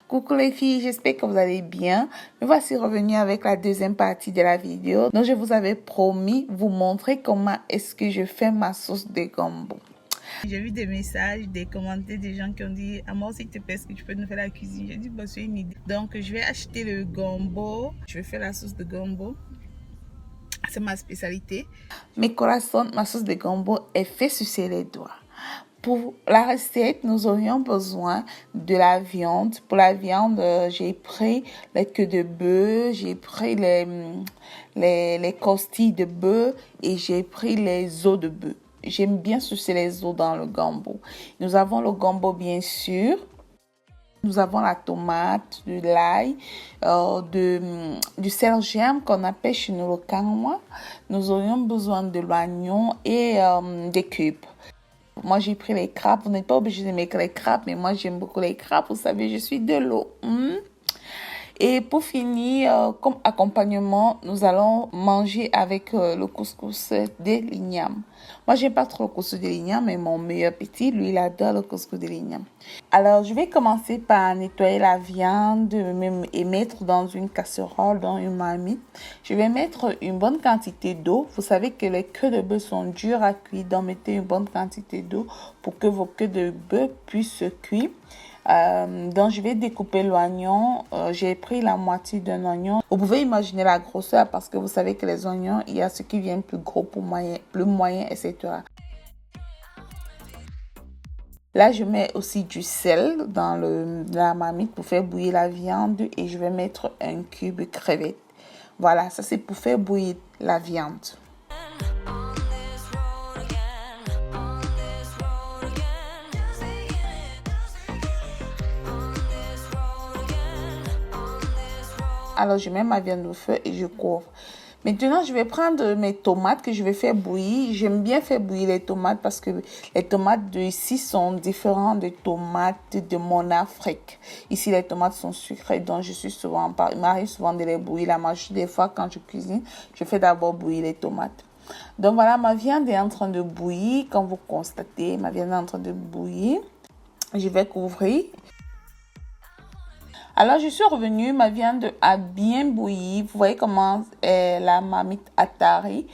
Coucou les filles, j'espère que vous allez bien. Me voici revenue avec la deuxième partie de la vidéo. Donc je vous avais promis vous montrer comment est-ce que je fais ma sauce de gombo. J'ai vu des messages, des commentaires des gens qui ont dit « Amor, s'il te plaît, est-ce que tu peux nous faire la cuisine ?» J'ai dit « Bon, c'est une idée. » Donc je vais acheter le gombo. Je vais faire la sauce de gombo. C'est ma spécialité. Mes corazones, ma sauce de gombo est fait sucer les doigts. Pour la recette, nous aurions besoin de la viande. Pour la viande, j'ai pris les queues de bœuf, j'ai pris les costilles de bœuf et j'ai pris les os de bœuf. J'aime bien sucer les os dans le gombo. Nous avons le gombo, bien sûr. Nous avons la tomate, de l'ail, du sel germe qu'on appelle chez nous le kanwa. Nous aurions besoin de l'oignon et des cubes. Moi, j'ai pris les crabes. Vous n'êtes pas obligé de mettre les crabes, mais moi, j'aime beaucoup les crabes. Vous savez, je suis de l'eau. Et pour finir, comme accompagnement, nous allons manger avec le couscous de l'igname. Moi, j'aime pas trop le couscous de l'igname, mais mon meilleur petit, lui, il adore le couscous de l'igname. Alors, je vais commencer par nettoyer la viande et mettre dans une casserole, dans une marmite. Je vais mettre une bonne quantité d'eau. Vous savez que les queues de bœuf sont dures à cuire, donc mettez une bonne quantité d'eau pour que vos queues de bœuf puissent se cuire. Donc je vais découper l'oignon. J'ai pris la moitié d'un oignon. Vous pouvez imaginer la grosseur parce que vous savez que les oignons, il y a ceux qui viennent plus gros, plus moyen, etc. Là, je mets aussi du sel dans la marmite pour faire bouillir la viande et je vais mettre un cube de crevettes. Voilà, ça c'est pour faire bouillir la viande. Alors, je mets ma viande au feu et je couvre. Maintenant, je vais prendre mes tomates que je vais faire bouillir. J'aime bien faire bouillir les tomates parce que les tomates d'ici sont différentes des tomates de mon Afrique. Ici, les tomates sont sucrées, donc il m'arrive souvent de les bouillir. La majorité des fois, quand je cuisine, je fais d'abord bouillir les tomates. Donc voilà, ma viande est en train de bouillir. Comme vous constatez, ma viande est en train de bouillir. Je vais couvrir. Alors, je suis revenue, ma viande a bien bouilli. Vous voyez comment la marmite a tari.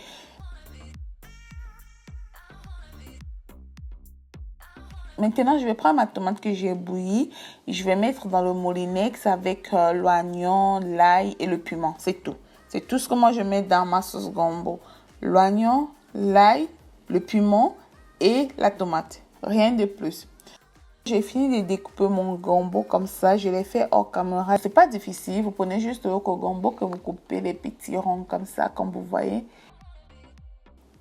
Maintenant, je vais prendre ma tomate que j'ai bouillie. Je vais mettre dans le moulinex avec l'oignon, l'ail et le piment. C'est tout. C'est tout ce que moi je mets dans ma sauce gombo. L'oignon, l'ail, le piment et la tomate. Rien de plus. J'ai fini de découper mon gombo comme ça. Je l'ai fait hors caméra. C'est pas difficile. Vous prenez juste le gombo que vous coupez les petits ronds comme ça, comme vous voyez.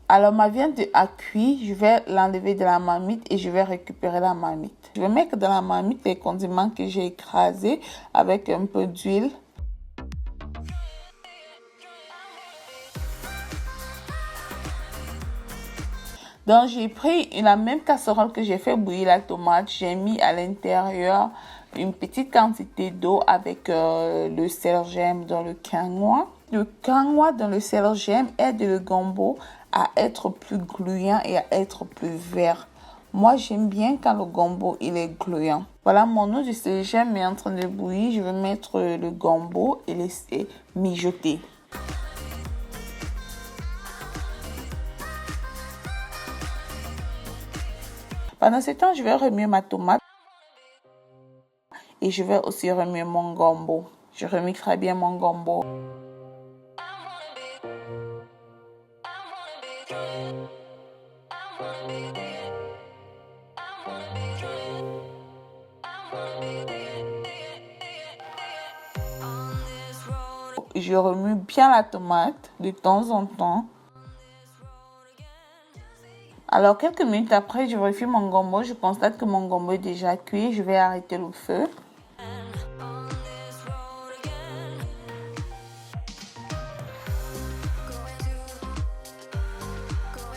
Alors, ma viande a cuit. Je vais l'enlever de la marmite et je vais récupérer la marmite. Je vais mettre dans la marmite les condiments que j'ai écrasés avec un peu d'huile. Donc, j'ai pris la même casserole que j'ai fait bouillir la tomate. J'ai mis à l'intérieur une petite quantité d'eau avec le sel germe dans le kanwa. Le kanwa dans le sel germe aide le gombo à être plus gluant et à être plus vert. Moi, j'aime bien quand le gombo il est gluant. Voilà, mon eau de sel germe est en train de bouillir. Je vais mettre le gombo et laisser mijoter. Pendant ce temps, je vais remuer ma tomate et je vais aussi remuer mon gombo. Je remue très bien mon gombo. Je remue bien la tomate de temps en temps. Alors, quelques minutes après, je vérifie mon gombo. Je constate que mon gombo est déjà cuit. Je vais arrêter le feu.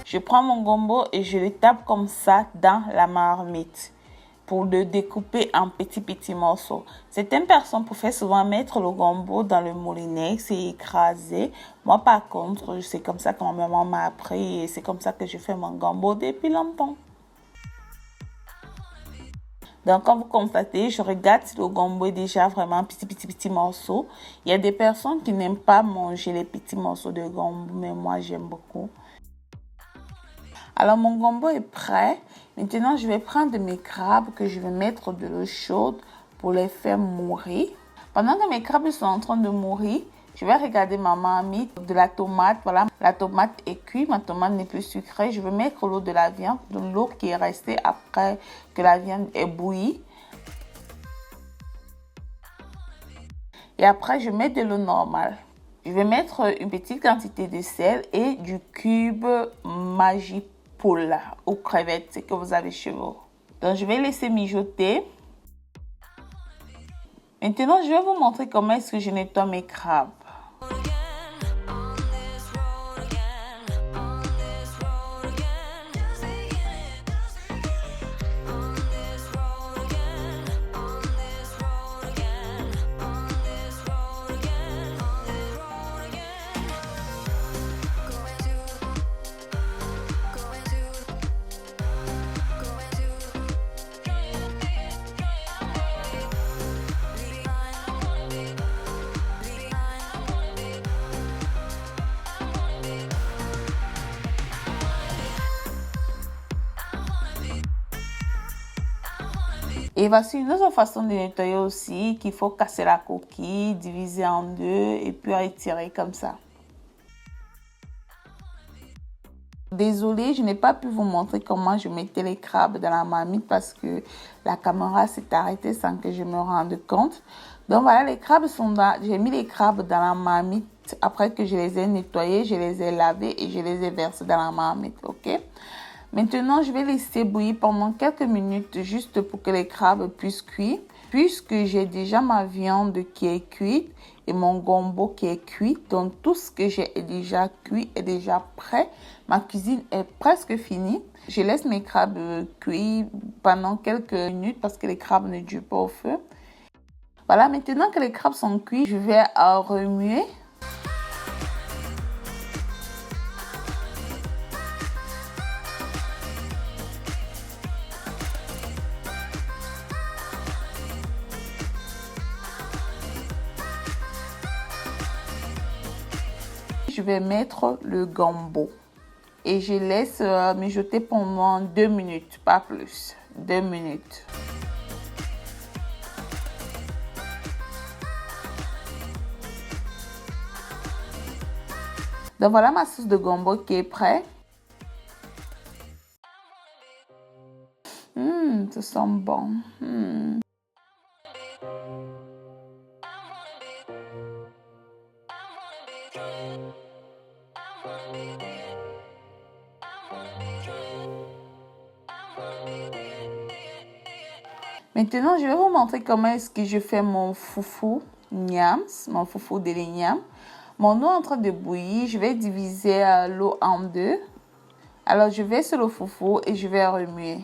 Je prends mon gombo et je le tape comme ça dans la marmite pour le découper en petits morceaux. Certaines personnes préfèrent souvent mettre le gombo dans le moulinex et écraser. Moi, par contre, c'est comme ça que ma maman m'a appris et c'est comme ça que je fais mon gombo depuis longtemps. Donc, comme vous constatez, je regarde si le gombo est déjà vraiment petit morceau. Il y a des personnes qui n'aiment pas manger les petits morceaux de gombo, mais moi, j'aime beaucoup. Alors, mon gombo est prêt. Maintenant, je vais prendre mes crabes que je vais mettre de l'eau chaude pour les faire mourir. Pendant que mes crabes sont en train de mourir, je vais regarder ma marmite, de la tomate. Voilà, la tomate est cuite, ma tomate n'est plus sucrée. Je vais mettre l'eau de la viande, de l'eau qui est restée après que la viande est bouillie. Et après, je mets de l'eau normale. Je vais mettre une petite quantité de sel et du cube Maggi-Poula ou crevettes, c'est que vous avez chez vous. Donc, je vais laisser mijoter. Maintenant, je vais vous montrer comment est-ce que je nettoie mes crabes. Et voici une autre façon de nettoyer aussi, qu'il faut casser la coquille, diviser en deux et puis retirer comme ça. Désolée, je n'ai pas pu vous montrer comment je mettais les crabes dans la marmite parce que la caméra s'est arrêtée sans que je me rende compte. Donc voilà, les crabes sont là. J'ai mis les crabes dans la marmite après que je les ai nettoyés, je les ai lavés et je les ai versés dans la marmite, ok? Maintenant, je vais laisser bouillir pendant quelques minutes juste pour que les crabes puissent cuire. Puisque j'ai déjà ma viande qui est cuite et mon gombo qui est cuit, donc tout ce que j'ai déjà cuit est déjà prêt. Ma cuisine est presque finie. Je laisse mes crabes cuire pendant quelques minutes parce que les crabes ne durent pas au feu. Voilà, maintenant que les crabes sont cuits, je vais remuer. Je vais mettre le gombo et je laisse mijoter pendant 2 minutes, pas plus. 2 minutes. Donc voilà ma sauce de gombo qui est prête. Ça sent bon. Maintenant, je vais vous montrer comment est-ce que je fais mon foufou niams, mon foufou de l'igname. Mon eau est en train de bouillir, je vais diviser l'eau en deux. Alors, je vais sur le foufou et je vais remuer.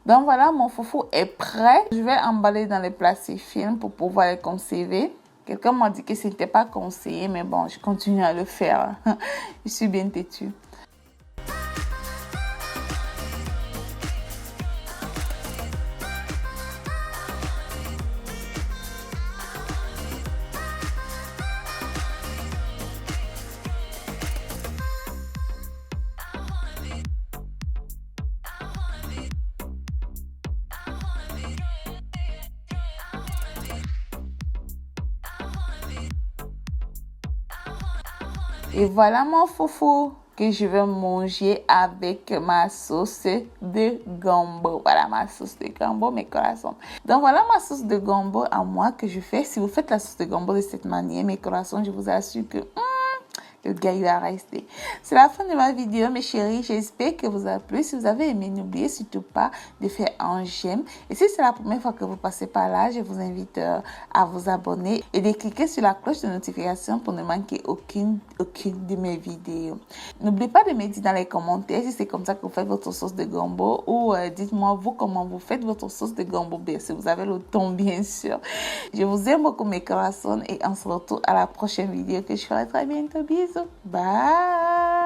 Donc voilà, mon foufou est prêt. Je vais emballer dans les plastiques films pour pouvoir les conserver. Quelqu'un m'a dit que ce n'était pas conseillé, mais bon, je continue à le faire. Je suis bien têtue. Et voilà mon foufou que je vais manger avec ma sauce de gombo. Voilà ma sauce de gombo, mes corazones. Donc voilà ma sauce de gombo à moi que je fais. Si vous faites la sauce de gombo de cette manière, mes corazones, je vous assure que le gars il va rester. C'est la fin de ma vidéo mes chéris, j'espère que vous a plu. Si vous avez aimé, n'oubliez surtout pas de faire un j'aime. Et si c'est la première fois que vous passez par là, je vous invite à vous abonner et de cliquer sur la cloche de notification pour ne manquer aucune de mes vidéos. N'oubliez pas de me dire dans les commentaires si c'est comme ça que vous faites votre sauce de gombo ou dites-moi vous comment vous faites votre sauce de gombo, bien si vous avez le temps bien sûr. Je vous aime beaucoup mes corazones et on se retrouve à la prochaine vidéo que je ferai très bientôt. Bisous. Bye.